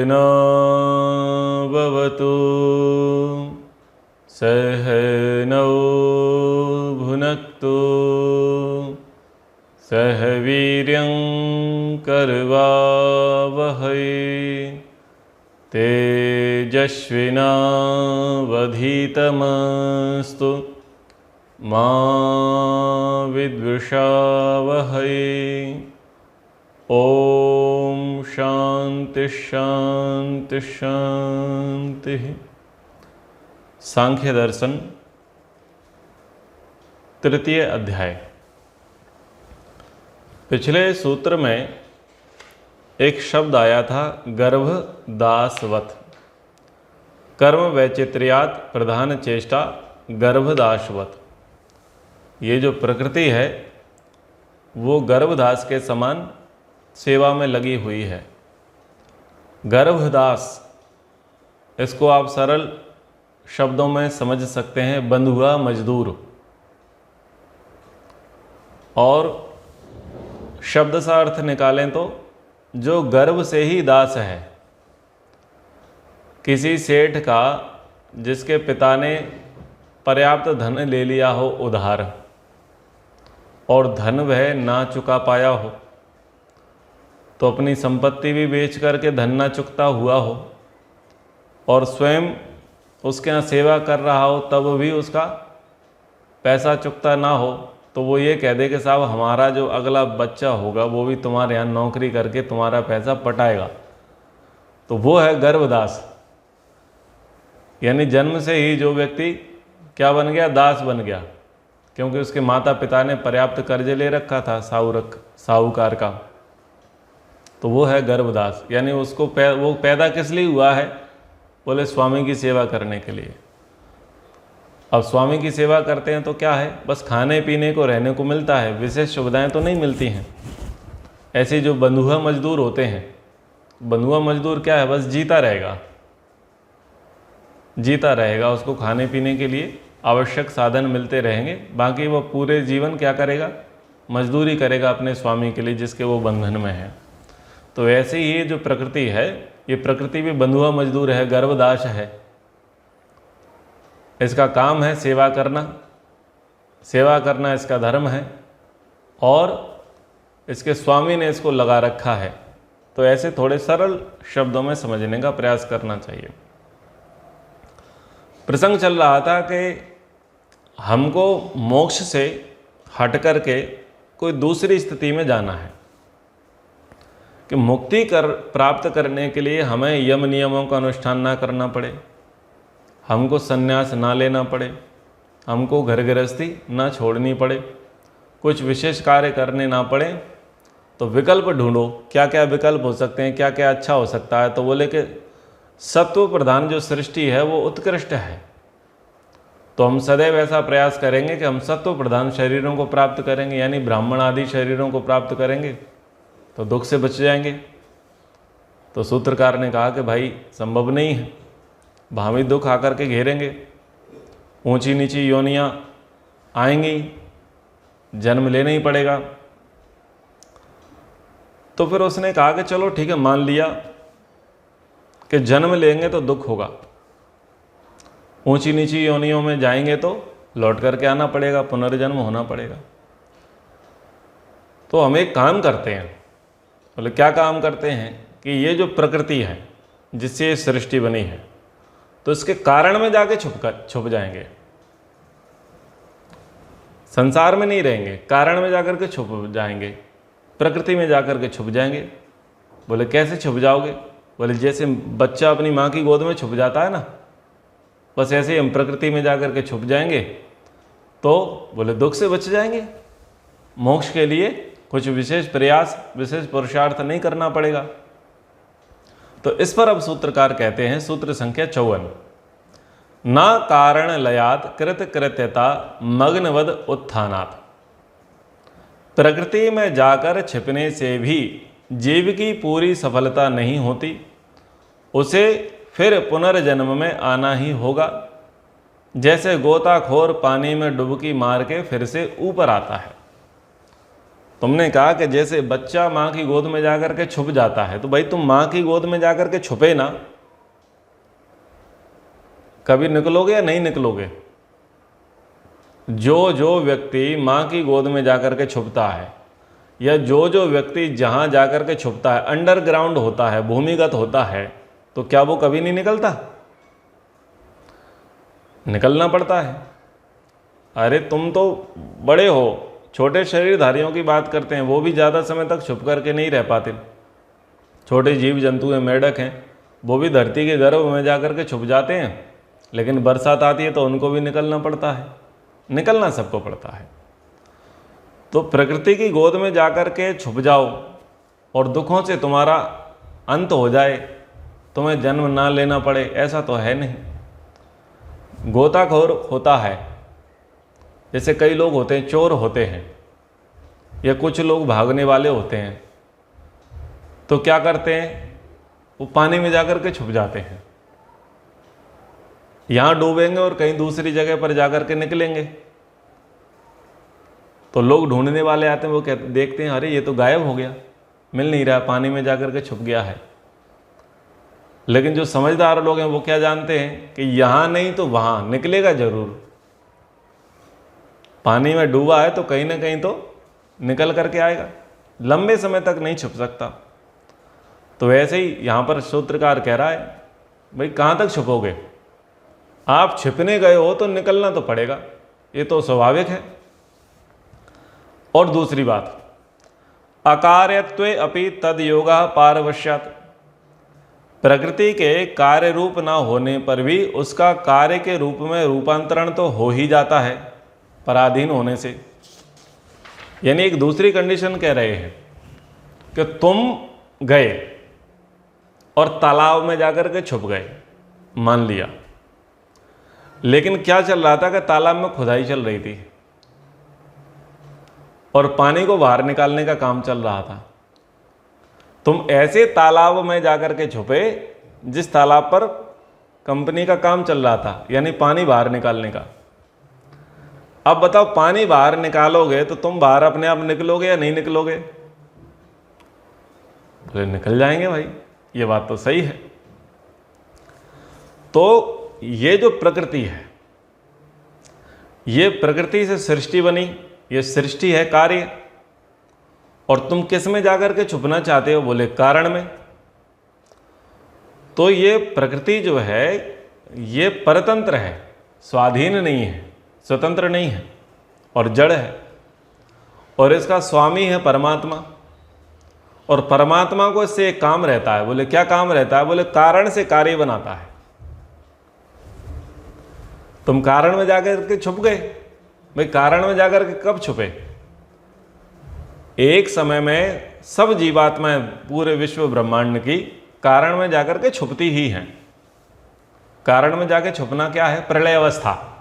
सहना भवतु सहनौ भुनक्तु सह वीर्यं करवावहै तेजस्विनावधीतमस्तु मा विद्विषावहै। ओम शांति शांति शांति। सांख्य दर्शन तृतीय अध्याय। पिछले सूत्र में एक शब्द आया था गर्भदासवत। कर्म वैचित्र्यात् प्रधान चेष्टा गर्भदासवत। ये जो प्रकृति है वो गर्भदास के समान सेवा में लगी हुई है। गर्भदास, इसको आप सरल शब्दों में समझ सकते हैं बंधुआ मजदूर। और शब्द सा अर्थ निकालें तो जो गर्भ से ही दास है। किसी सेठ का जिसके पिता ने पर्याप्त धन ले लिया हो उधार और धन वह ना चुका पाया हो, तो अपनी संपत्ति भी बेच करके धन ना चुकता हुआ हो और स्वयं उसके यहाँ सेवा कर रहा हो तब भी उसका पैसा चुकता ना हो, तो वो ये कह दे कि साहब हमारा जो अगला बच्चा होगा वो भी तुम्हारे यहाँ नौकरी करके तुम्हारा पैसा पटाएगा। तो वो है गर्भदास। यानी जन्म से ही जो व्यक्ति क्या बन गया, दास बन गया, क्योंकि उसके माता पिता ने पर्याप्त कर्ज ले रखा था साहूकार का। तो वो है गर्भदास। यानी उसको वो पैदा किस लिए हुआ है, बोले स्वामी की सेवा करने के लिए। अब स्वामी की सेवा करते हैं तो क्या है, बस खाने पीने को रहने को मिलता है, विशेष सुविधाएं तो नहीं मिलती हैं। ऐसे जो बंधुआ मजदूर होते हैं, बंधुआ मजदूर क्या है, बस जीता रहेगा, उसको खाने पीने के लिए आवश्यक साधन मिलते रहेंगे, बाकी वो पूरे जीवन क्या करेगा, मजदूरी करेगा अपने स्वामी के लिए जिसके वो बंधन में है। तो ऐसे ही ये जो प्रकृति है, ये प्रकृति भी बंधुआ मजदूर है, गर्भदास है। इसका काम है सेवा करना इसका धर्म है और इसके स्वामी ने इसको लगा रखा है। तो ऐसे थोड़े सरल शब्दों में समझने का प्रयास करना चाहिए। प्रसंग चल रहा था कि हमको मोक्ष से हट करके कोई दूसरी स्थिति में जाना है, कि मुक्ति प्राप्त करने के लिए हमें यम नियमों का अनुष्ठान ना करना पड़े, हमको संन्यास ना लेना पड़े, हमको घर गृहस्थी ना छोड़नी पड़े, कुछ विशेष कार्य करने ना पड़े। तो विकल्प ढूंढो, क्या क्या विकल्प हो सकते हैं, क्या क्या अच्छा हो सकता है। तो बोले कि सत्व प्रधान जो सृष्टि है वो उत्कृष्ट है। तो हम सदैव ऐसा प्रयास करेंगे कि हम सत्व प्रधान शरीरों को प्राप्त करेंगे, यानी ब्राह्मण आदि शरीरों को प्राप्त करेंगे तो दुख से बच जाएंगे। तो सूत्रकार ने कहा कि भाई संभव नहीं है, भावी दुख आकर के घेरेंगे, ऊंची नीची योनियां आएंगी, जन्म लेना ही पड़ेगा। तो फिर उसने कहा कि चलो ठीक है, मान लिया कि जन्म लेंगे तो दुख होगा, ऊंची नीची योनियों में जाएंगे तो लौट करके आना पड़ेगा, पुनर्जन्म होना पड़ेगा। तो हम एक काम करते हैं। बोले क्या काम करते हैं, कि ये जो प्रकृति है जिससे ये सृष्टि बनी है, तो इसके कारण में जाके छुप जाएंगे, संसार में नहीं रहेंगे, कारण में जाकर के छुप जाएंगे, प्रकृति में जाकर के छुप जाएंगे। बोले कैसे छुप जाओगे, बोले जैसे बच्चा अपनी माँ की गोद में छुप जाता है ना, बस ऐसे ही हम प्रकृति में जाकर के छुप जाएंगे। तो बोले दुख से बच जाएंगे, मोक्ष के लिए कुछ विशेष प्रयास, विशेष पुरुषार्थ नहीं करना पड़ेगा। तो इस पर अब सूत्रकार कहते हैं, सूत्र संख्या 54, न कारण लयात कृत कृत्यता मग्नवद उत्थानात्। प्रकृति में जाकर छिपने से भी जीव की पूरी सफलता नहीं होती, उसे फिर पुनर्जन्म में आना ही होगा। जैसे गोताखोर पानी में डुबकी मार के फिर से ऊपर आता है। तुमने कहा कि जैसे बच्चा माँ की गोद में जाकर के छुप जाता है, तो भाई तुम माँ की गोद में जाकर के छुपे ना, कभी निकलोगे या नहीं निकलोगे? जो जो व्यक्ति माँ की गोद में जाकर के छुपता है, या जो जो व्यक्ति जहाँ जाकर के छुपता है, अंडरग्राउंड होता है, भूमिगत होता है, तो क्या वो कभी नहीं निकलता? निकलना पड़ता है। अरे तुम तो बड़े हो, छोटे शरीरधारियों की बात करते हैं, वो भी ज़्यादा समय तक छुप करके नहीं रह पाते। छोटे जीव जंतु हैं, मेंढक हैं, वो भी धरती के गर्भ में जाकर के छुप जाते हैं, लेकिन बरसात आती है तो उनको भी निकलना पड़ता है। निकलना सबको पड़ता है। तो प्रकृति की गोद में जाकर के छुप जाओ और दुखों से तुम्हारा अंत हो जाए, तुम्हें जन्म ना लेना पड़े, ऐसा तो है नहीं। गोताखोर होता है, जैसे कई लोग होते हैं, चोर होते हैं, या कुछ लोग भागने वाले होते हैं, तो क्या करते हैं, वो पानी में जाकर के छुप जाते हैं। यहाँ डूबेंगे और कहीं दूसरी जगह पर जाकर के निकलेंगे, तो लोग ढूंढने वाले आते हैं, वो कहते देखते हैं अरे ये तो गायब हो गया, मिल नहीं रहा, पानी में जाकर के छुप गया है। लेकिन जो समझदार लोग हैं वो क्या जानते हैं कि यहाँ नहीं तो वहाँ निकलेगा जरूर। पानी में डूबा है तो कहीं ना कहीं तो निकल करके आएगा, लंबे समय तक नहीं छुप सकता। तो वैसे ही यहाँ पर सूत्रकार कह रहा है, भाई कहाँ तक छुपोगे? आप छिपने गए हो तो निकलना तो पड़ेगा, ये तो स्वाभाविक है। और दूसरी बात, अकार्यत्वे अपि तद योगा पारवश्यात्, प्रकृति के कार्य रूप ना होने पर भी उसका कार्य के रूप में रूपांतरण तो हो ही जाता है पराधीन होने से। यानी एक दूसरी कंडीशन कह रहे हैं कि तुम गए और तालाब में जाकर के छुप गए, मान लिया, लेकिन क्या चल रहा था कि तालाब में खुदाई चल रही थी और पानी को बाहर निकालने का काम चल रहा था। तुम ऐसे तालाब में जाकर के छुपे जिस तालाब पर कंपनी का काम चल रहा था, यानी पानी बाहर निकालने का। अब बताओ, पानी बाहर निकालोगे तो तुम बाहर अपने आप निकलोगे या नहीं निकलोगे? बोले निकल जाएंगे भाई, ये बात तो सही है। तो ये जो प्रकृति है, ये प्रकृति से सृष्टि बनी, ये सृष्टि है कार्य। और तुम किस में जाकर के छुपना चाहते हो? बोले कारण में। तो ये प्रकृति जो है ये परतंत्र है, स्वाधीन नहीं है, स्वतंत्र नहीं है और जड़ है। और इसका स्वामी है परमात्मा। और परमात्मा को इससे एक काम रहता है। बोले क्या काम रहता है? बोले कारण से कार्य बनाता है। तुम कारण में जाकर के छुप गए। भाई कारण में जाकर के कब छुपे? एक समय में सब जीवात्माएं पूरे विश्व ब्रह्मांड की कारण में जाकर के छुपती ही हैं। कारण में जाकर छुपना क्या है? प्रलय अवस्था।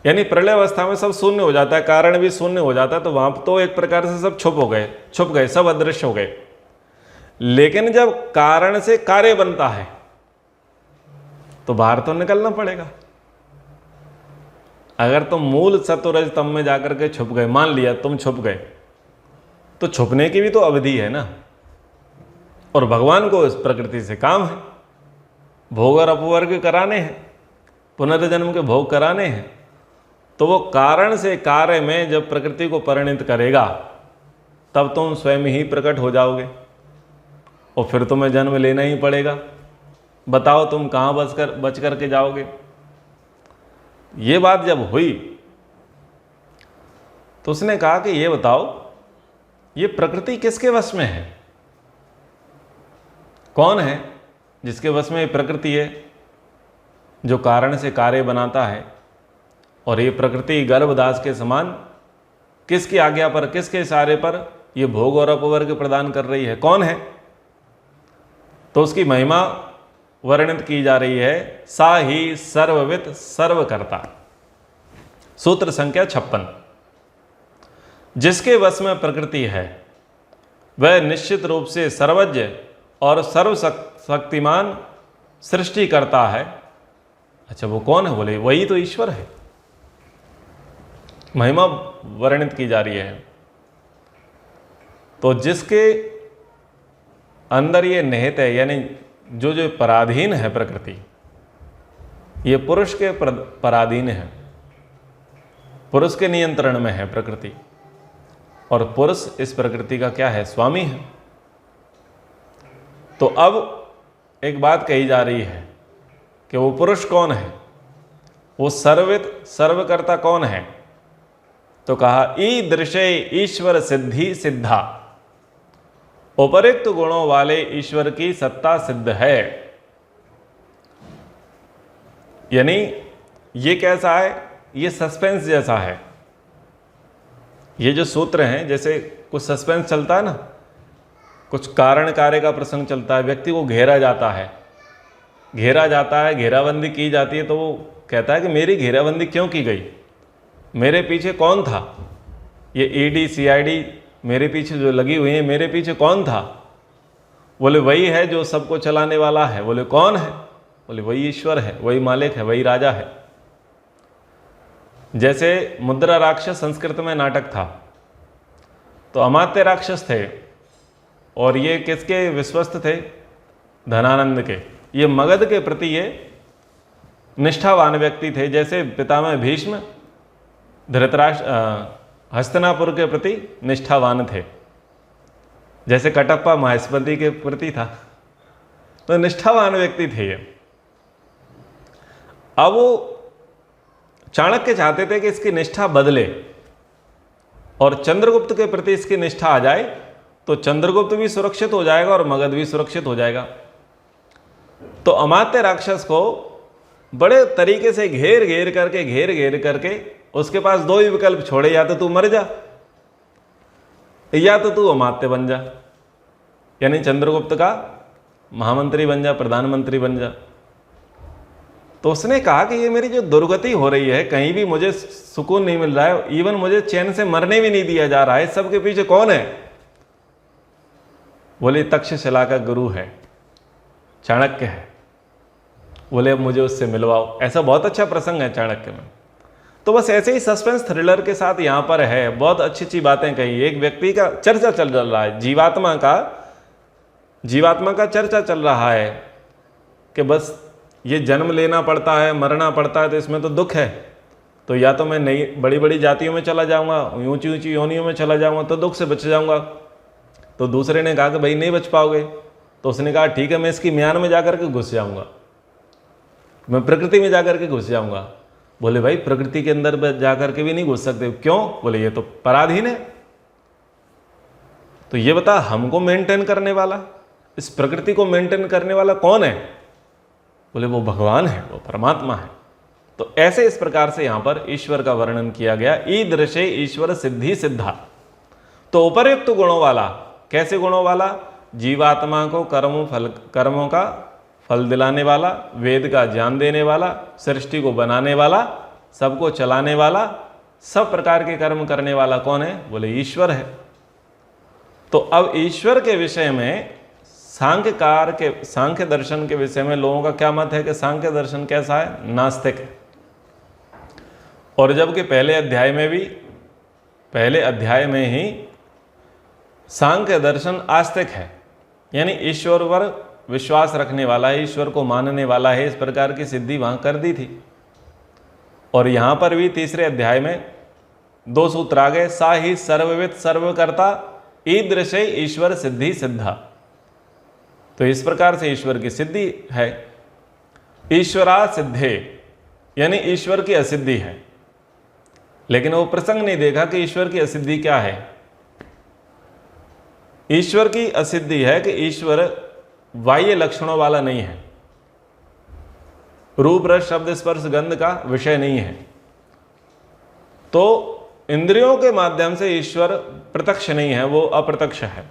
यानी प्रलय अवस्था में सब शून्य हो जाता है, कारण भी शून्य हो जाता है, तो वहां तो एक प्रकार से सब छुप गए, सब अदृश्य हो गए। लेकिन जब कारण से कार्य बनता है तो बाहर तो निकलना पड़ेगा। अगर तुम मूल सत्वरज तम में जाकर के छुप गए, मान लिया तुम छुप गए, तो छुपने की भी तो अवधि है ना। और भगवान को इस प्रकृति से काम है, भोग और अपवर्ग कराने हैं, पुनर्जन्म के भोग कराने हैं। तो वो कारण से कार्य में जब प्रकृति को परिणित करेगा तब तुम स्वयं ही प्रकट हो जाओगे और फिर तुम्हें जन्म लेना ही पड़ेगा। बताओ तुम कहाँ बच करके जाओगे? ये बात जब हुई तो उसने कहा कि ये बताओ, ये प्रकृति किसके वश में है? कौन है जिसके वश में ये प्रकृति है, जो कारण से कार्य बनाता है? और ये प्रकृति गर्भदास के समान किसकी आज्ञा पर, किसके इशारे पर ये भोग और अपवर्ग प्रदान कर रही है? कौन है? तो उसकी महिमा वर्णित की जा रही है, सा ही सर्ववित सर्वकर्ता। सूत्र संख्या 56। जिसके वश में प्रकृति है वह निश्चित रूप से सर्वज्ञ और सर्वशक्तिमान सृष्टि करता है। अच्छा, वो कौन है? बोले वही तो ईश्वर है। महिमा वर्णित की जा रही है। तो जिसके अंदर ये निहित है, यानी जो जो पराधीन है प्रकृति, ये पुरुष के पराधीन है, पुरुष के नियंत्रण में है प्रकृति, और पुरुष इस प्रकृति का क्या है, स्वामी है। तो अब एक बात कही जा रही है कि वो पुरुष कौन है, वो सर्वित सर्वकर्ता कौन है। तो कहा ईदृशे ईश्वर सिद्धि सिद्धा, उपरिक्त गुणों वाले ईश्वर की सत्ता सिद्ध है। यानी ये कैसा है, ये सस्पेंस जैसा है। ये जो सूत्र हैं, जैसे कुछ सस्पेंस चलता है ना, कुछ कारण कार्य का प्रसंग चलता है, व्यक्ति को घेरा जाता है, घेराबंदी की जाती है, तो वो कहता है कि मेरी घेराबंदी क्यों की गई, मेरे पीछे कौन था, ये ईडी सीआईडी मेरे पीछे जो लगी हुई है, मेरे पीछे कौन था। बोले वही है जो सबको चलाने वाला है। बोले कौन है, बोले वही ईश्वर है, वही मालिक है, वही राजा है। जैसे मुद्रा राक्षस संस्कृत में नाटक था, तो अमात्य राक्षस थे, और ये किसके विश्वस्त थे, धनानंद के। ये मगध के प्रति ये निष्ठावान व्यक्ति थे। जैसे पितामह भीष्म धृतराष्ट्र हस्तिनापुर के प्रति निष्ठावान थे, जैसे कटप्पा महेश्वरी के प्रति था, तो निष्ठावान व्यक्ति थे ये। अब वो चाणक्य चाहते थे कि इसकी निष्ठा बदले और चंद्रगुप्त के प्रति इसकी निष्ठा आ जाए, तो चंद्रगुप्त भी सुरक्षित हो जाएगा और मगध भी सुरक्षित हो जाएगा। तो अमात्य राक्षस को बड़े तरीके से घेर घेर करके उसके पास दो ही विकल्प छोड़े, या तो तू मर जा या तो तू अमात्य बन जा, यानी चंद्रगुप्त का महामंत्री बन जा, प्रधानमंत्री बन जा। तो उसने कहा कि ये मेरी जो दुर्गति हो रही है, कहीं भी मुझे सुकून नहीं मिल रहा है, इवन मुझे चैन से मरने भी नहीं दिया जा रहा है, सबके पीछे कौन है। बोले तक्षशिला का गुरु है, चाणक्य है। बोले अब मुझे उससे मिलवाओ। ऐसा बहुत अच्छा प्रसंग है चाणक्य में। तो बस ऐसे ही सस्पेंस थ्रिलर के साथ यहाँ पर है, बहुत अच्छी अच्छी बातें कही। एक व्यक्ति का चर्चा चल रहा है, जीवात्मा का चर्चा चल रहा है कि बस ये जन्म लेना पड़ता है, मरना पड़ता है, तो इसमें तो दुख है, तो या तो मैं नई बड़ी बड़ी जातियों में चला जाऊंगा, ऊंची ऊंची योनियों में चला जाऊंगा, तो दुख से बच जाऊंगा। तो दूसरे ने कहा कि भाई नहीं बच पाओगे। तो उसने कहा ठीक है, मैं इसकी म्यान में जाकर के घुस जाऊंगा, मैं प्रकृति में जाकर के घुस जाऊंगा। बोले भाई प्रकृति के अंदर जाकर के भी नहीं घुस सकते। क्यों? बोले ये तो पराधीन है। तो ये बता, हमको मेंटेन करने वाला, इस प्रकृति को मेंटेन करने वाला कौन है? बोले वो भगवान है, वो परमात्मा है। तो ऐसे इस प्रकार से यहां पर ईश्वर का वर्णन किया गया। ईदृशे ईश्वर सिद्धि सिद्धा, तो उपर्युक्त गुणों वाला। कैसे गुणों वाला? जीवात्मा को कर्मों का फल दिलाने वाला, वेद का ज्ञान देने वाला, सृष्टि को बनाने वाला, सबको चलाने वाला, सब प्रकार के कर्म करने वाला कौन है? बोले ईश्वर है। तो अब ईश्वर के विषय में सांख्य दर्शन के विषय में लोगों का क्या मत है कि सांख्य दर्शन कैसा है? नास्तिक है। और जबकि पहले अध्याय में ही सांख्य दर्शन आस्तिक है, यानी ईश्वर पर विश्वास रखने वाला है, ईश्वर को मानने वाला है, इस प्रकार की सिद्धि वहां कर दी थी। और यहां पर भी तीसरे अध्याय में दो सूत्र आ गए। सा ही सर्वविद सर्वकर्ता ईदृशे ईश्वर सिद्धि सिद्धा। तो इस प्रकार से ईश्वर की सिद्धि है। ईश्वरा सिद्धे, यानी ईश्वर की असिद्धि है। लेकिन वो प्रसंग नहीं देखा कि ईश्वर की असिद्धि क्या है। ईश्वर की असिद्धि है कि ईश्वर बाह्य लक्षणों वाला नहीं है, रूप रस शब्द स्पर्श गंध का विषय नहीं है। तो इंद्रियों के माध्यम से ईश्वर प्रत्यक्ष नहीं है, वो अप्रत्यक्ष है।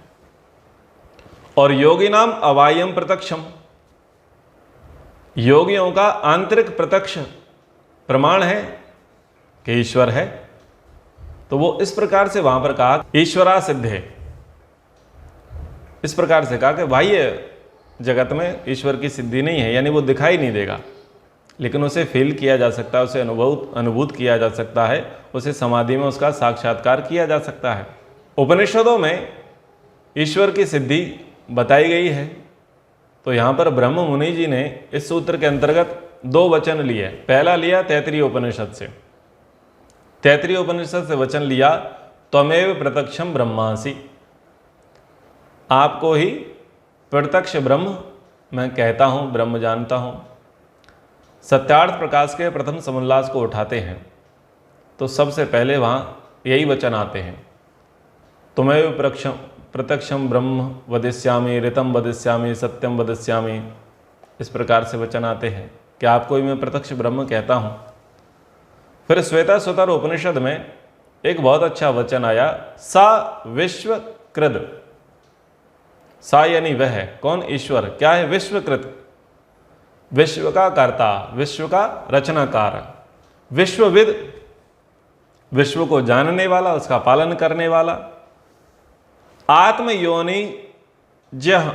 और योगी नाम अवायम प्रत्यक्षम, योगियों का आंतरिक प्रत्यक्ष प्रमाण है कि ईश्वर है। तो वो इस प्रकार से वहां पर कहा ईश्वरा सिद्धे, इस प्रकार से कहा कि बाह्य जगत में ईश्वर की सिद्धि नहीं है, यानी वो दिखाई नहीं देगा, लेकिन उसे फील किया जा सकता है, उसे अनुभूत किया जा सकता है, उसे समाधि में उसका साक्षात्कार किया जा सकता है। उपनिषदों में ईश्वर की सिद्धि बताई गई है। तो यहाँ पर ब्रह्म मुनि जी ने इस सूत्र के अंतर्गत 2 वचन लिए। पहला लिया तैत्तिरीय उपनिषद से, तैत्तिरीय उपनिषद से वचन लिया त्वमेव प्रत्यक्षम ब्रह्मासि, आपको ही प्रत्यक्ष ब्रह्म मैं कहता हूँ, ब्रह्म जानता हूँ। सत्यार्थ प्रकाश के प्रथम समोल्लास को उठाते हैं तो सबसे पहले वहाँ यही वचन आते हैं, त्वमेव प्रत्यक्षम ब्रह्म वदिष्यामि, ऋतम वदिष्यामि, सत्यम वदिष्यामि। इस प्रकार से वचन आते हैं कि आपको ही मैं प्रत्यक्ष ब्रह्म कहता हूँ। फिर श्वेताश्वतर उपनिषद में एक बहुत अच्छा वचन आया, सा विश्वकृत। सा यानी वह है, कौन? ईश्वर। क्या है? विश्वकृत, विश्व का कर्ता, विश्व का रचनाकार, विश्वविद, विश्व को जानने वाला, उसका पालन करने वाला। आत्मयोनि जह,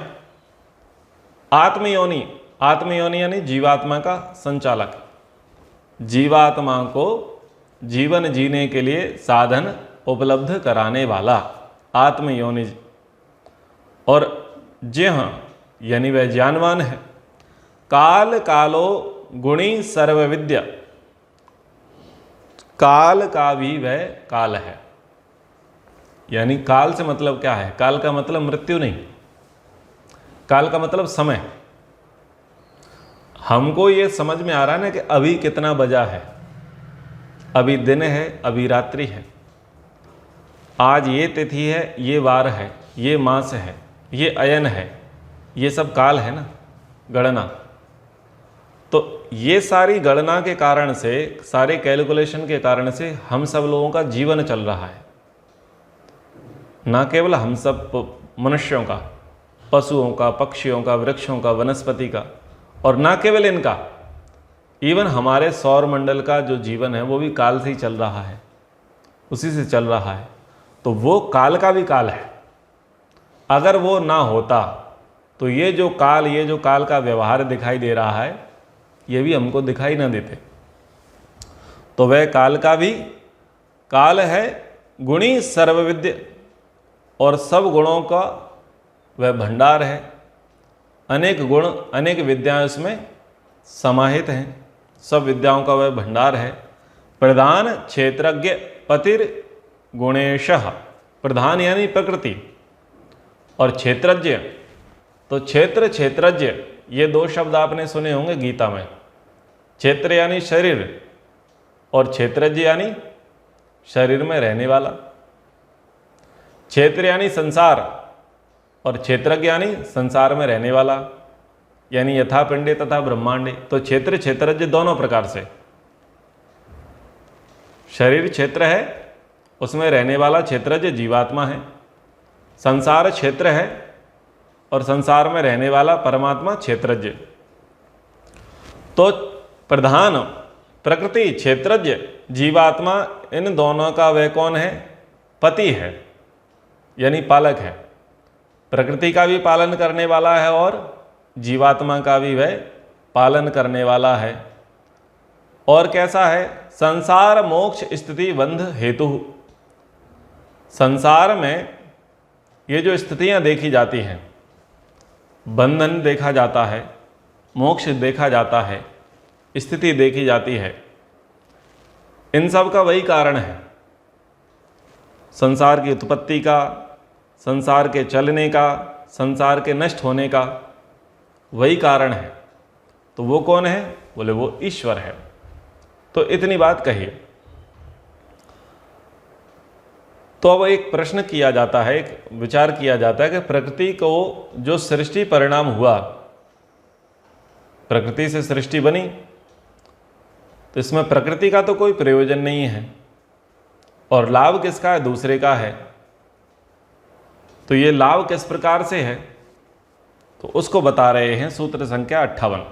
आत्मयोनि, आत्मयोनि यानी जीवात्मा का संचालक, जीवात्मा को जीवन जीने के लिए साधन उपलब्ध कराने वाला आत्मयोनि। और जह यानी वह ज्ञानवान है। काल कालो गुणी सर्वविद्या, काल का भी वह काल है। यानी काल से मतलब क्या है? काल का मतलब मृत्यु नहीं, काल का मतलब समय। हमको ये समझ में आ रहा है ना कि अभी कितना बजा है, अभी दिन है, अभी रात्रि है, आज ये तिथि है, ये वार है, ये मास है, ये अयन है, ये सब काल है ना, गणना। तो ये सारी गणना के कारण से, सारे कैलकुलेशन के कारण से हम सब लोगों का जीवन चल रहा है। ना केवल हम सब मनुष्यों का, पशुओं का, पक्षियों का, वृक्षों का, वनस्पति का, और ना केवल इनका, इवन हमारे सौर मंडल का जो जीवन है वो भी काल से ही चल रहा है, उसी से चल रहा है। तो वो काल का भी काल है। अगर वो ना होता तो ये जो काल का व्यवहार दिखाई दे रहा है ये भी हमको दिखाई ना देते। तो वह काल का भी काल है, गुणी सर्वविद्य, और सब गुणों का वह भंडार है। अनेक गुण, अनेक विद्याएं उसमें समाहित हैं, सब विद्याओं का वह भंडार है। प्रधान क्षेत्रज्ञ पतिर गुणेशः, प्रधान यानी प्रकृति, और क्षेत्रज्ञ, तो क्षेत्र क्षेत्रज्ञ, ये 2 शब्द आपने सुने होंगे गीता में। क्षेत्र यानी शरीर, और क्षेत्रज्ञ यानी शरीर में रहने वाला। क्षेत्र यानी संसार, और क्षेत्रज्ञ यानी संसार में रहने वाला, यानी यथा पिंडे तथा ब्रह्मांडे। तो क्षेत्र क्षेत्रज्ञ दोनों प्रकार से, शरीर क्षेत्र है, उसमें रहने वाला क्षेत्रज्ञ जीवात्मा है। संसार क्षेत्र है और संसार में रहने वाला परमात्मा क्षेत्रज्ञ। तो प्रधान प्रकृति, क्षेत्रज्ञ, जीवात्मा, इन दोनों का वह कौन है? पति है, यानी पालक है। प्रकृति का भी पालन करने वाला है और जीवात्मा का भी वह पालन करने वाला है। और कैसा है? संसार मोक्ष स्थिति बंध हेतु। संसार में ये जो स्थितियां देखी जाती हैं, बंधन देखा जाता है, मोक्ष देखा जाता है, स्थिति देखी जाती है, इन सब का वही कारण है। संसार की उत्पत्ति का, संसार के चलने का, संसार के नष्ट होने का वही कारण है। तो वो कौन है? बोले वो ईश्वर है। तो इतनी बात कहिए। तो अब एक प्रश्न किया जाता है, एक विचार किया जाता है कि प्रकृति को जो सृष्टि परिणाम हुआ, प्रकृति से सृष्टि बनी, तो इसमें प्रकृति का तो कोई प्रयोजन नहीं है, और लाभ किसका है? दूसरे का है। तो ये लाभ किस प्रकार से है? तो उसको बता रहे हैं सूत्र संख्या 58।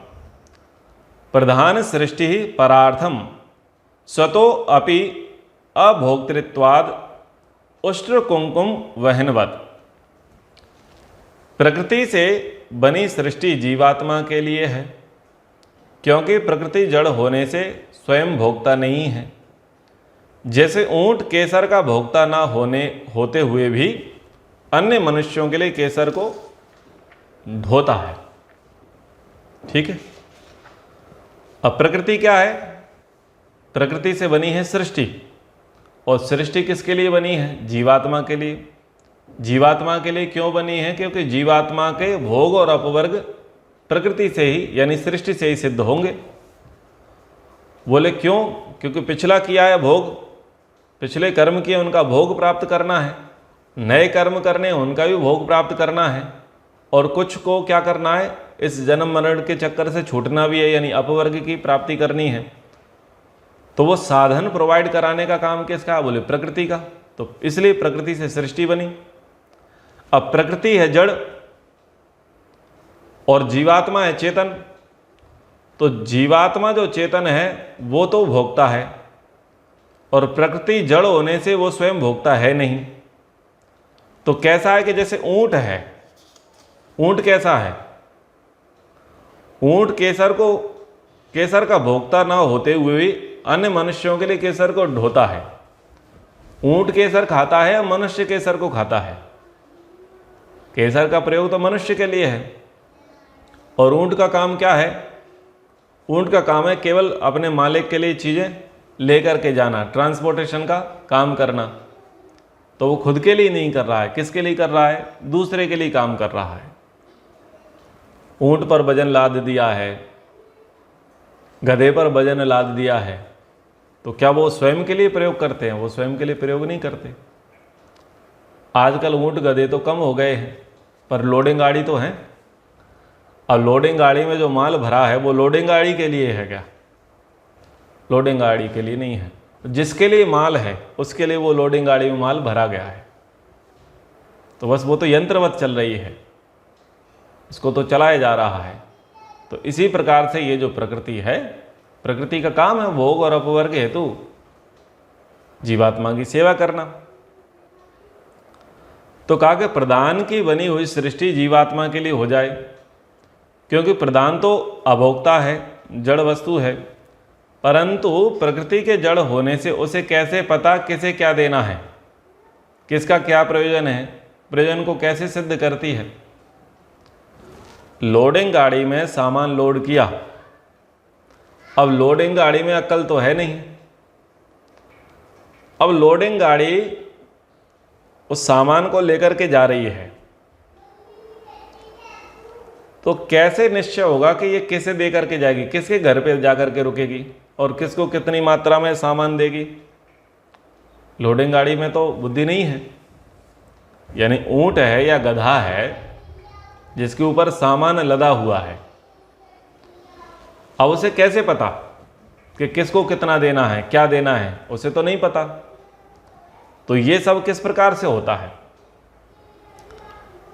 प्रधान सृष्टि परार्थम स्वतो अपि अभोक्तृत्वाद उष्ट्र कुंकुम वहनवत। प्रकृति से बनी सृष्टि जीवात्मा के लिए है, क्योंकि प्रकृति जड़ होने से स्वयं भोक्ता नहीं है। जैसे ऊंट केसर का भोक्ता ना होते हुए भी अन्य मनुष्यों के लिए केसर को ढोता है। ठीक है। अब प्रकृति क्या है? प्रकृति से बनी है सृष्टि, और सृष्टि किसके लिए बनी है? जीवात्मा के लिए। जीवात्मा के लिए क्यों बनी है? क्योंकि जीवात्मा के भोग और अपवर्ग प्रकृति से ही यानी सृष्टि से ही सिद्ध होंगे। बोले क्यों? क्योंकि पिछला किया है भोग, पिछले कर्म किए उनका भोग प्राप्त करना है, नए कर्म करने उनका भी भोग प्राप्त करना है, और कुछ को क्या करना है? इस जन्म मरण के चक्कर से छूटना भी है, यानी अपवर्ग की प्राप्ति करनी है। तो वो साधन प्रोवाइड कराने का काम किसका? बोले प्रकृति का। तो इसलिए प्रकृति से सृष्टि बनी। अब प्रकृति है जड़ और जीवात्मा है चेतन। तो जीवात्मा जो चेतन है वो तो भोगता है, और प्रकृति जड़ होने से वो स्वयं भोगता है नहीं। तो कैसा है कि जैसे ऊंट है, ऊंट कैसा है? ऊंट केसर का भोक्ता ना होते हुए भी अन्य मनुष्यों के लिए केसर को ढोता है। ऊंट केसर खाता है या मनुष्य केसर को खाता है? केसर का प्रयोग तो मनुष्य के लिए है। और ऊंट का काम क्या है? ऊंट का काम है केवल अपने मालिक के लिए चीज़ें लेकर के जाना, ट्रांसपोर्टेशन का काम करना। तो वो खुद के लिए नहीं कर रहा है, किसके लिए कर रहा है? दूसरे के लिए काम कर रहा है। ऊंट पर वजन लाद दिया है, गधे पर वजन लाद दिया है, तो क्या वो स्वयं के लिए प्रयोग करते हैं? वो स्वयं के लिए प्रयोग नहीं करते। आजकल ऊंट गधे तो कम हो गए हैं, पर लोडिंग गाड़ी तो है। और लोडिंग गाड़ी में जो माल भरा है वो लोडिंग गाड़ी के लिए है क्या? लोडिंग गाड़ी के लिए नहीं है। जिसके लिए माल है उसके लिए वो लोडिंग गाड़ी में माल भरा गया है। तो बस वो तो यंत्रवत चल रही है, इसको तो चलाया जा रहा है। तो इसी प्रकार से ये जो प्रकृति है, प्रकृति का काम है भोग और अपवर्ग हेतु जीवात्मा की सेवा करना। तो कहा कि प्रधान की बनी हुई सृष्टि जीवात्मा के लिए हो जाए, क्योंकि प्रधान तो अभोक्ता है, जड़ वस्तु है, परंतु प्रकृति के जड़ होने से उसे कैसे पता किसे क्या देना है, किसका क्या प्रयोजन है, प्रयोजन को कैसे सिद्ध करती है। लोडिंग गाड़ी में सामान लोड किया, अब लोडिंग गाड़ी में अक्ल तो है नहीं। अब लोडिंग गाड़ी उस सामान को लेकर के जा रही है, तो कैसे निश्चय होगा कि ये किसे दे करके जाएगी, किसके घर पे जाकर के रुकेगी और किसको कितनी मात्रा में सामान देगी? लोडिंग गाड़ी में तो बुद्धि नहीं है। यानी ऊंट है या गधा है जिसके ऊपर सामान लदा हुआ है, अब उसे कैसे पता कि किसको कितना देना है, क्या देना है? उसे तो नहीं पता। तो ये सब किस प्रकार से होता है?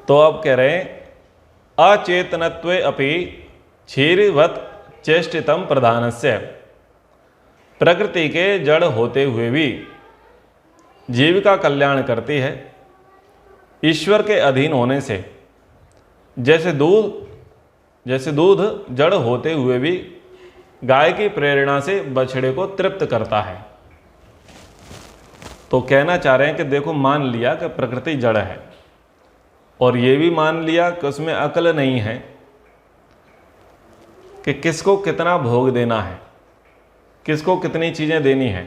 तो अब कह रहे हैं अचेतनत्वे अपि क्षीरवत् चेष्टितम प्रधानस्य। प्रकृति के जड़ होते हुए भी जीव का कल्याण करती है ईश्वर के अधीन होने से। जैसे दूध जड़ होते हुए भी गाय की प्रेरणा से बछड़े को तृप्त करता है। तो कहना चाह रहे हैं कि देखो, मान लिया कि प्रकृति जड़ है और ये भी मान लिया कि उसमें अक्ल नहीं है कि किसको कितना भोग देना है, किसको कितनी चीज़ें देनी है,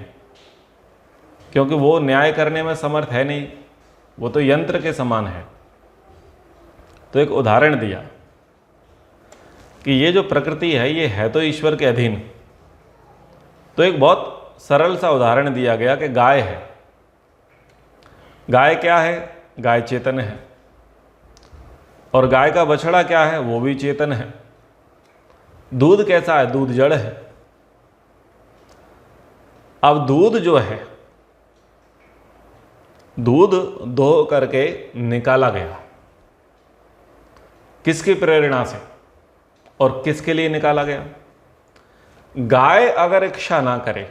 क्योंकि वो न्याय करने में समर्थ है नहीं, वो तो यंत्र के समान है। तो एक उदाहरण दिया कि ये जो प्रकृति है ये है तो ईश्वर के अधीन। तो एक बहुत सरल सा उदाहरण दिया गया कि गाय है। गाय क्या है? गाय चेतन है। और गाय का बछड़ा क्या है? वो भी चेतन है। दूध कैसा है? दूध जड़ है। अब दूध जो है, दूध दो करके निकाला गया, किसकी प्रेरणा से और किसके लिए निकाला गया? गाय अगर इच्छा ना करे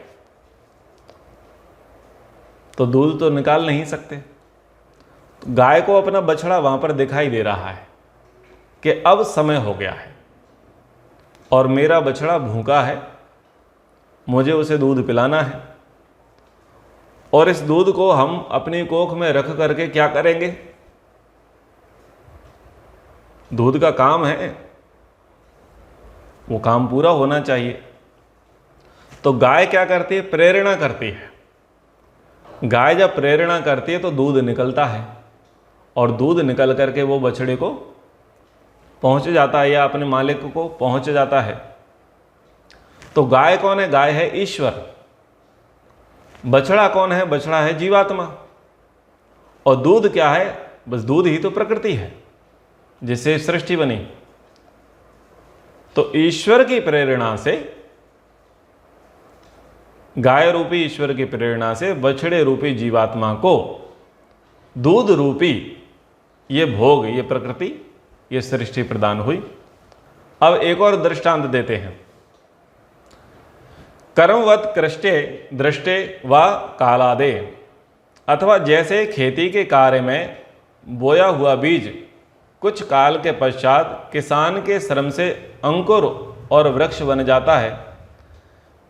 तो दूध तो निकाल नहीं सकते। तो गाय को अपना बछड़ा वहां पर दिखाई दे रहा है कि अब समय हो गया है और मेरा बछड़ा भूखा है, मुझे उसे दूध पिलाना है। और इस दूध को हम अपनी कोख में रख करके क्या करेंगे? दूध का काम है, वो काम पूरा होना चाहिए। तो गाय क्या करती है? प्रेरणा करती है। गाय जब प्रेरणा करती है तो दूध निकलता है, और दूध निकल करके वो बछड़े को पहुंच जाता है या अपने मालिक को पहुंच जाता है। तो गाय कौन है? गाय है ईश्वर। बछड़ा कौन है? बछड़ा है जीवात्मा। और दूध क्या है? बस दूध ही तो प्रकृति है जिससे सृष्टि बनी। तो ईश्वर की प्रेरणा से, गाय रूपी ईश्वर की प्रेरणा से बछड़े रूपी जीवात्मा को दूध रूपी ये भोग, ये प्रकृति, ये सृष्टि प्रदान हुई। अब एक और दृष्टांत देते हैं। कर्मवत कृष्टे दृष्टे व कालादे, अथवा जैसे खेती के कार्य में बोया हुआ बीज कुछ काल के पश्चात किसान के श्रम से अंकुर और वृक्ष बन जाता है,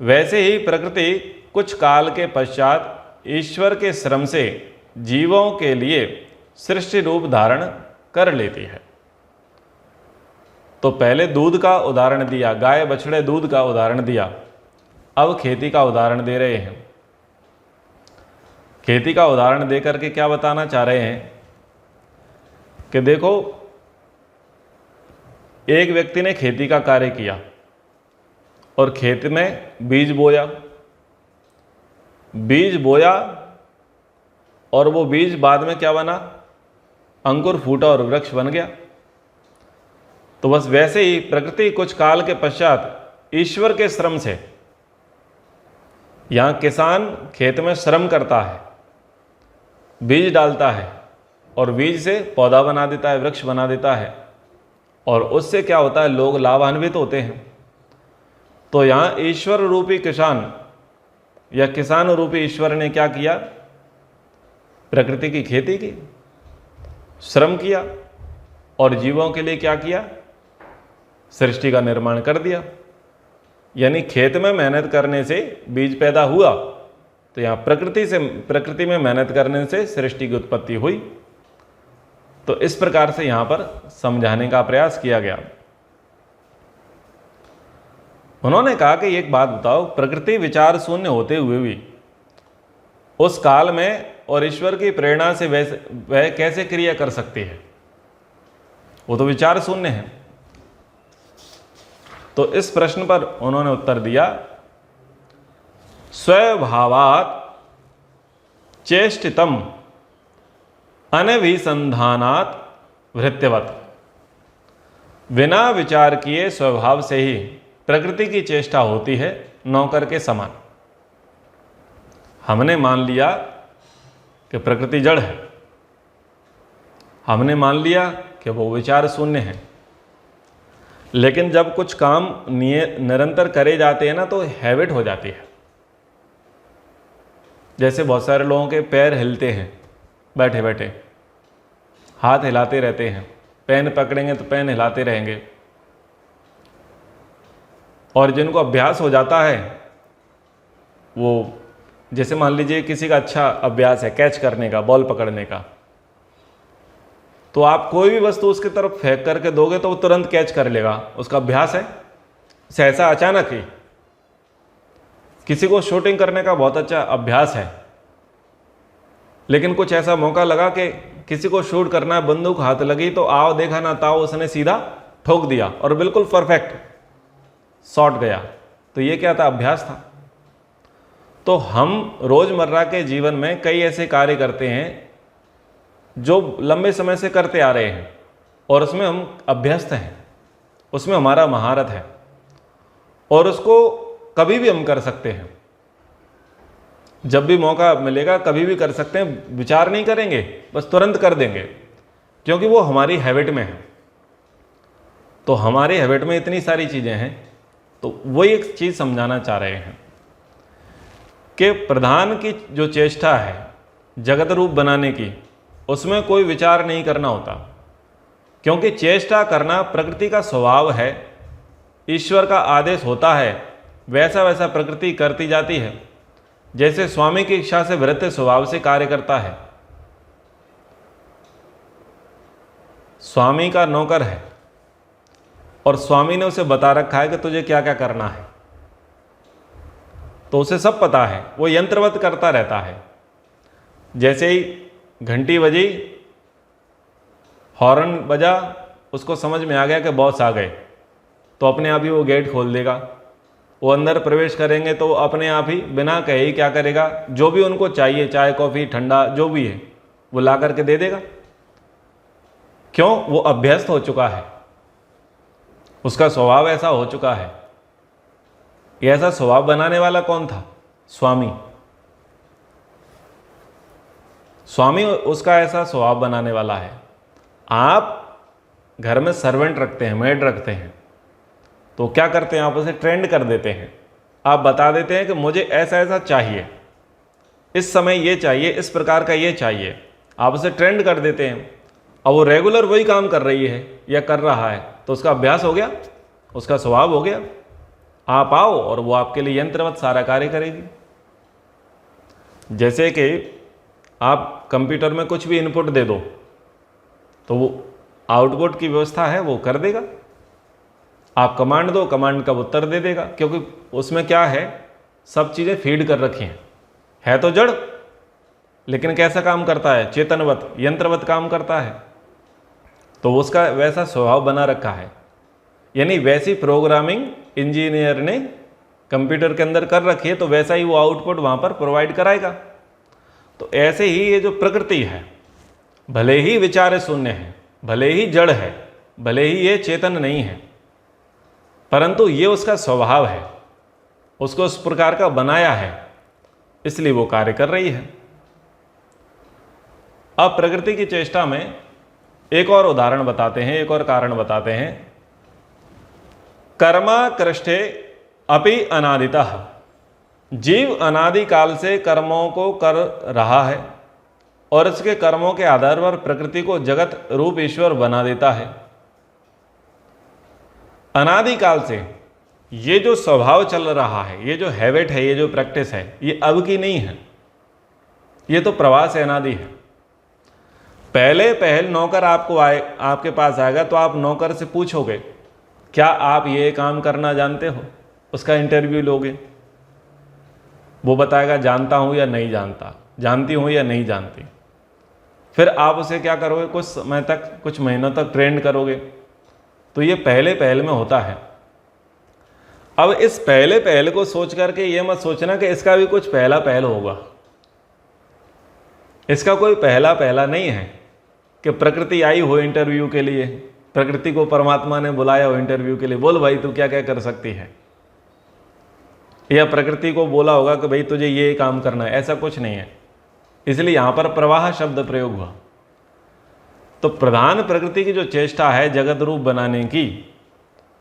वैसे ही प्रकृति कुछ काल के पश्चात ईश्वर के श्रम से जीवों के लिए सृष्टि रूप धारण कर लेती है। तो पहले दूध का उदाहरण दिया, गाय बछड़े दूध का उदाहरण दिया। अब खेती का उदाहरण दे रहे हैं। खेती का उदाहरण दे करके क्या बताना चाह रहे हैं कि देखो, एक व्यक्ति ने खेती का कार्य किया और खेत में बीज बोया और वो बीज बाद में क्या बना? अंकुर फूटा और वृक्ष बन गया। तो बस वैसे ही प्रकृति कुछ काल के पश्चात ईश्वर के श्रम से, यहां किसान खेत में श्रम करता है, बीज डालता है और बीज से पौधा बना देता है, वृक्ष बना देता है, और उससे क्या होता है? लोग लाभान्वित होते हैं। तो यहां ईश्वर रूपी किसान या किसान रूपी ईश्वर ने क्या किया? प्रकृति की खेती की, श्रम किया, और जीवों के लिए क्या किया? सृष्टि का निर्माण कर दिया। यानी खेत में मेहनत करने से बीज पैदा हुआ, तो यहाँ प्रकृति में मेहनत करने से सृष्टि की उत्पत्ति हुई। तो इस प्रकार से यहाँ पर समझाने का प्रयास किया गया। उन्होंने कहा कि एक बात बताओ, प्रकृति विचार शून्य होते हुए भी उस काल में और ईश्वर की प्रेरणा से वह कैसे क्रिया कर सकती है? वो तो विचार शून्य है। तो इस प्रश्न पर उन्होंने उत्तर दिया, स्वभावात् चेष्टितम अनभिसंधानात् भृत्यवत्। बिना विचार किए स्वभाव से ही प्रकृति की चेष्टा होती है, नौकर के समान। हमने मान लिया कि प्रकृति जड़ है, हमने मान लिया कि वो विचार शून्य है, लेकिन जब कुछ काम निरंतर करे जाते हैं ना, तो हैबिट हो जाती है। जैसे बहुत सारे लोगों के पैर हिलते हैं बैठे बैठे, हाथ हिलाते रहते हैं, पेन पकड़ेंगे तो पेन हिलाते रहेंगे। और जिनको अभ्यास हो जाता है, वो जैसे मान लीजिए किसी का अच्छा अभ्यास है कैच करने का, बॉल पकड़ने का, तो आप कोई भी वस्तु उसकी तरफ फेंक करके दोगे तो वो तुरंत कैच कर लेगा, उसका अभ्यास है। सहसा अचानक ही किसी को शूटिंग करने का बहुत अच्छा अभ्यास है, लेकिन कुछ ऐसा मौका लगा कि किसी को शूट करना है, बंदूक हाथ लगी तो आओ देखा ना ताओ उसने सीधा ठोक दिया और बिल्कुल परफेक्ट शॉट गया। तो ये क्या था? अभ्यास था। तो हम रोजमर्रा के जीवन में कई ऐसे कार्य करते हैं जो लंबे समय से करते आ रहे हैं और उसमें हम अभ्यस्त हैं, उसमें हमारा महारत है, और उसको कभी भी हम कर सकते हैं। जब भी मौका मिलेगा कभी भी कर सकते हैं, विचार नहीं करेंगे, बस तुरंत कर देंगे, क्योंकि वो हमारी हैबिट में है। तो हमारी हैबिट में इतनी सारी चीज़ें हैं। तो वही एक चीज़ समझाना चाह रहे हैं कि प्रधान की जो चेष्टा है जगत रूप बनाने की, उसमें कोई विचार नहीं करना होता, क्योंकि चेष्टा करना प्रकृति का स्वभाव है। ईश्वर का आदेश होता है, वैसा वैसा प्रकृति करती जाती है, जैसे स्वामी की इच्छा से भृत्य स्वभाव से कार्य करता है। स्वामी का नौकर है और स्वामी ने उसे बता रखा है कि तुझे क्या क्या करना है, तो उसे सब पता है, वो यंत्रवत करता रहता है। जैसे ही घंटी बजी, हॉर्न बजा, उसको समझ में आ गया कि बॉस आ गए, तो अपने आप ही वो गेट खोल देगा। वो अंदर प्रवेश करेंगे तो अपने आप ही बिना कहे ही क्या करेगा, जो भी उनको चाहिए, चाय कॉफ़ी ठंडा जो भी है वो ला करके दे देगा। क्यों? वो अभ्यस्त हो चुका है, उसका स्वभाव ऐसा हो चुका है। ये ऐसा स्वभाव बनाने वाला कौन था? स्वामी। स्वामी उसका ऐसा स्वभाव बनाने वाला है। आप घर में सर्वेंट रखते हैं, मेड रखते हैं, तो क्या करते हैं, आप उसे ट्रेंड कर देते हैं। आप बता देते हैं कि मुझे ऐसा ऐसा चाहिए, इस समय ये चाहिए, इस प्रकार का ये चाहिए, आप उसे ट्रेंड कर देते हैं। अब वो रेगुलर वही काम कर रही है या कर रहा है, तो उसका अभ्यास हो गया, उसका स्वभाव हो गया। आप आओ और वो आपके लिए यंत्रवत सारा कार्य करेगी। जैसे कि आप कंप्यूटर में कुछ भी इनपुट दे दो तो वो आउटपुट की व्यवस्था है वो कर देगा। आप कमांड दो, कमांड का उत्तर दे देगा, क्योंकि उसमें क्या है, सब चीज़ें फीड कर रखी हैं। है तो जड़, लेकिन कैसा काम करता है, चेतनवत, यंत्रवत काम करता है। तो उसका वैसा स्वभाव बना रखा है, यानी वैसी प्रोग्रामिंग इंजीनियर ने कंप्यूटर के अंदर कर रखी है, तो वैसा ही वो आउटपुट वहाँ पर प्रोवाइड कराएगा। तो ऐसे ही ये जो प्रकृति है, भले ही विचार शून्य है, भले ही जड़ है, भले ही ये चेतन नहीं है, परंतु ये उसका स्वभाव है, उसको उस प्रकार का बनाया है, इसलिए वो कार्य कर रही है। अब प्रकृति की चेष्टा में एक और उदाहरण बताते हैं, एक और कारण बताते हैं। कर्मा कृष्टे अपि अनादितः, जीव अनादि काल से कर्मों को कर रहा है और इसके कर्मों के आधार पर प्रकृति को जगत रूप ईश्वर बना देता है। अनादि काल से ये जो स्वभाव चल रहा है, ये जो हैबिट है, ये जो प्रैक्टिस है, ये अब की नहीं है, ये तो प्रवाह से अनादि है। पहल नौकर आपके पास आएगा तो आप नौकर से पूछोगे क्या आप ये काम करना जानते हो, उसका इंटरव्यू लोगे, वो बताएगा जानता हूं या नहीं जानता, जानती हूं या नहीं जानती। फिर आप उसे क्या करोगे, कुछ समय तक, कुछ महीनों तक ट्रेंड करोगे। तो ये पहल में होता है। अब इस पहल को सोच करके ये मत सोचना कि इसका भी कुछ पहल होगा। इसका कोई पहला नहीं है कि प्रकृति आई हो इंटरव्यू के लिए, प्रकृति को परमात्मा ने बुलाया हो इंटरव्यू के लिए, बोल भाई तू क्या क्या कर सकती है, या प्रकृति को बोला होगा कि भाई तुझे ये काम करना है, ऐसा कुछ नहीं है। इसलिए यहां पर प्रवाह शब्द प्रयोग हुआ। तो प्रधान प्रकृति की जो चेष्टा है जगत रूप बनाने की,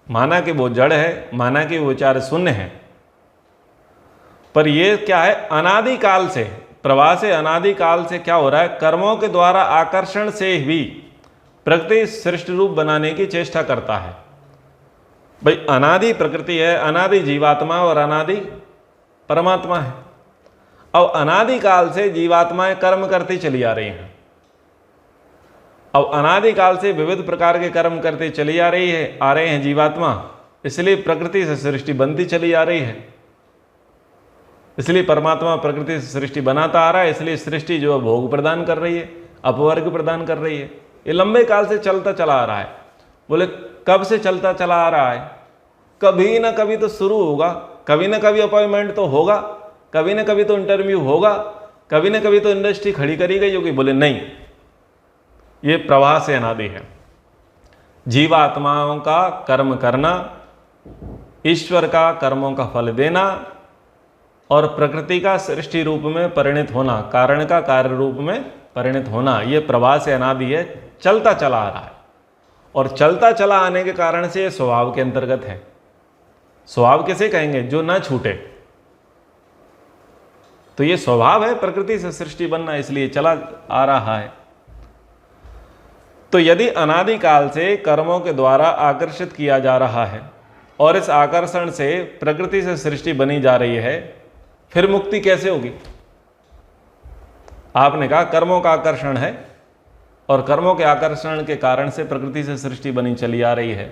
माना कि वो जड़ है, माना कि वो विचार शून्य है, पर ये क्या है, अनादि काल से, प्रवाह से अनादि काल से क्या हो रहा है, कर्मों के द्वारा आकर्षण से भी प्रकृति सृष्टि रूप बनाने की चेष्टा करता है। भाई अनादि प्रकृति है, अनादि जीवात्मा और अनादि परमात्मा है। अब अनादि काल से जीवात्माएं कर्म करती चली आ रही हैं। अब अनादि काल से विविध प्रकार के कर्म करते चली आ रहे हैं जीवात्मा, इसलिए प्रकृति से सृष्टि बनती चली आ रही है। इसलिए परमात्मा प्रकृति से सृष्टि बनाता आ रहा है, इसलिए सृष्टि जो भोग प्रदान कर रही है, अपवर्ग प्रदान कर रही है। ये लंबे काल से चलता चला आ रहा है। बोले कब से चलता चला आ रहा है? कभी ना कभी तो शुरू होगा, कभी ना कभी अपॉइंटमेंट तो होगा, कभी ना कभी तो इंटरव्यू होगा, कभी ना कभी तो इंडस्ट्री खड़ी करी गई होगी। बोले नहीं, ये प्रवाह से अनादि है। जीवात्माओं का कर्म करना, ईश्वर का कर्मों का फल देना और प्रकृति का सृष्टि रूप में परिणित होना, कारण का कार्य रूप में परिणित होना, ये प्रवाह से अनादि है, चलता चला आ रहा है। और चलता चला आने के कारण से ये स्वभाव के अंतर्गत है। स्वभाव किसे कहेंगे? जो ना छूटे। तो ये स्वभाव है प्रकृति से सृष्टि बनना, इसलिए चला आ रहा है। तो यदि अनादि काल से कर्मों के द्वारा आकर्षित किया जा रहा है और इस आकर्षण से प्रकृति से सृष्टि बनी जा रही है, फिर मुक्ति कैसे होगी? आपने कहा कर्मों का आकर्षण है, और कर्मों के आकर्षण के कारण से प्रकृति से सृष्टि बनी चली आ रही है।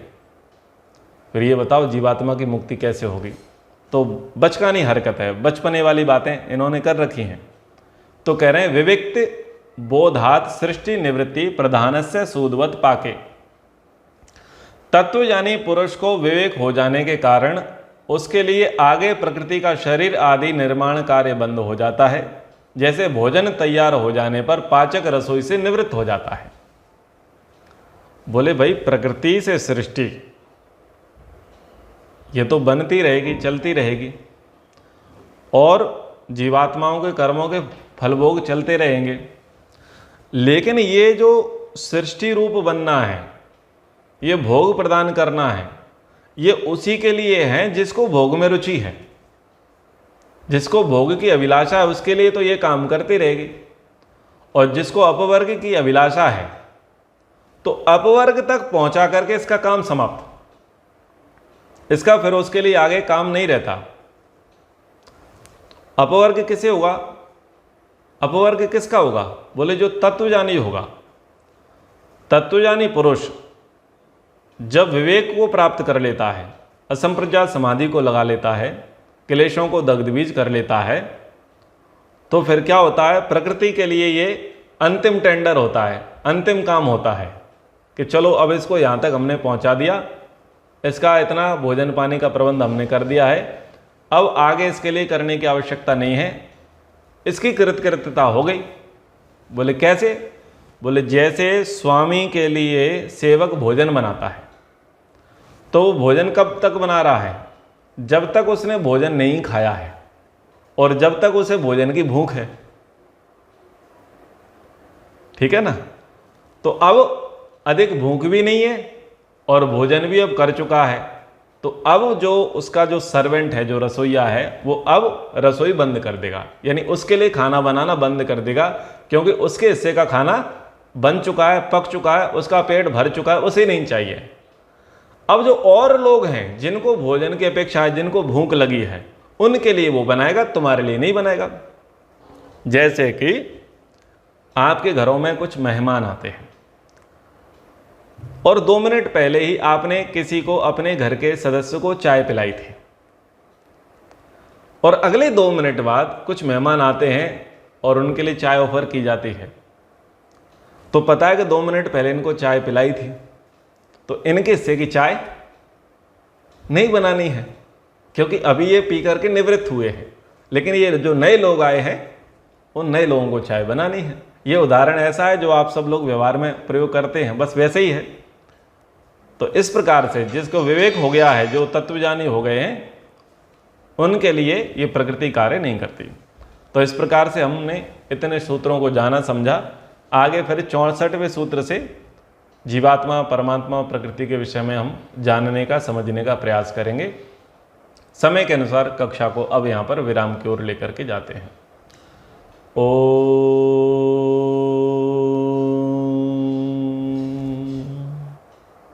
फिर ये बताओ जीवात्मा की मुक्ति कैसे होगी? तो बचकानी हरकत है, बचपने वाली बातें इन्होंने कर रखी हैं। तो कह रहे हैं विविक्त बोधात सृष्टि निवृत्ति प्रधानस्य सूदवत पाके। तत्वज्ञानी पुरुष को विवेक हो जाने के कारण उसके लिए आगे प्रकृति का शरीर आदि निर्माण कार्य बंद हो जाता है, जैसे भोजन तैयार हो जाने पर पाचक रसोई से निवृत्त हो जाता है। बोले भाई प्रकृति से सृष्टि ये तो बनती रहेगी, चलती रहेगी, और जीवात्माओं के कर्मों के फलभोग चलते रहेंगे, लेकिन ये जो सृष्टि रूप बनना है, ये भोग प्रदान करना है, ये उसी के लिए है जिसको भोग में रुचि है, जिसको भोग की अभिलाषा है, उसके लिए तो ये काम करती रहेगी। और जिसको अपवर्ग की अभिलाषा है तो अपवर्ग तक पहुंचा करके इसका काम समाप्त, इसका फिर उसके लिए आगे काम नहीं रहता। अपवर्ग किसे होगा? अपवर्ग किसका होगा? बोले जो तत्वज्ञानी होगा। तत्वज्ञानी पुरुष जब विवेक को प्राप्त कर लेता है, असंप्रज्ञात समाधि को लगा लेता है, क्लेशों को दग्धबीज कर लेता है, तो फिर क्या होता है? प्रकृति के लिए ये अंतिम टेंडर होता है, अंतिम काम होता है कि चलो अब इसको यहाँ तक हमने पहुँचा दिया, इसका इतना भोजन पानी का प्रबंध हमने कर दिया है, अब आगे इसके लिए करने की आवश्यकता नहीं है, इसकी कृतकृत्यता हो गई। बोले कैसे? बोले जैसे स्वामी के लिए सेवक भोजन बनाता है, तो वो भोजन कब तक बना रहा है? जब तक उसने भोजन नहीं खाया है और जब तक उसे भोजन की भूख है। ठीक है ना? तो अब अधिक भूख भी नहीं है और भोजन भी अब कर चुका है, तो अब जो उसका जो सर्वेंट है, जो रसोइया है, वो अब रसोई बंद कर देगा, यानी उसके लिए खाना बनाना बंद कर देगा, क्योंकि उसके हिस्से का खाना बन चुका है, पक चुका है, उसका पेट भर चुका है, उसे नहीं चाहिए। अब जो और लोग हैं जिनको भोजन की अपेक्षा है, जिनको भूख लगी है, उनके लिए वो बनाएगा, तुम्हारे लिए नहीं बनाएगा। जैसे कि आपके घरों में कुछ मेहमान आते हैं और 2 मिनट पहले ही आपने किसी को, अपने घर के सदस्य को चाय पिलाई थी, और अगले 2 मिनट बाद कुछ मेहमान आते हैं और उनके लिए चाय ऑफर की जाती है, तो पता है कि 2 मिनट पहले इनको चाय पिलाई थी, तो इनके हिस्से की चाय नहीं बनानी है, क्योंकि अभी ये पी करके निवृत्त हुए हैं, लेकिन ये जो नए लोग आए हैं उन नए लोगों को चाय बनानी है। ये उदाहरण ऐसा है जो आप सब लोग व्यवहार में प्रयोग करते हैं, बस वैसे ही है। तो इस प्रकार से जिसको विवेक हो गया है, जो तत्वज्ञानी हो गए हैं, उनके लिए ये प्रकृति कार्य नहीं करती। तो इस प्रकार से हमने इतने सूत्रों को जाना समझा। आगे फिर 64वें सूत्र से जीवात्मा, परमात्मा, प्रकृति के विषय में हम जानने का, समझने का प्रयास करेंगे। समय के अनुसार कक्षा को अब यहाँ पर विराम की ओर लेकर के जाते हैं। ओ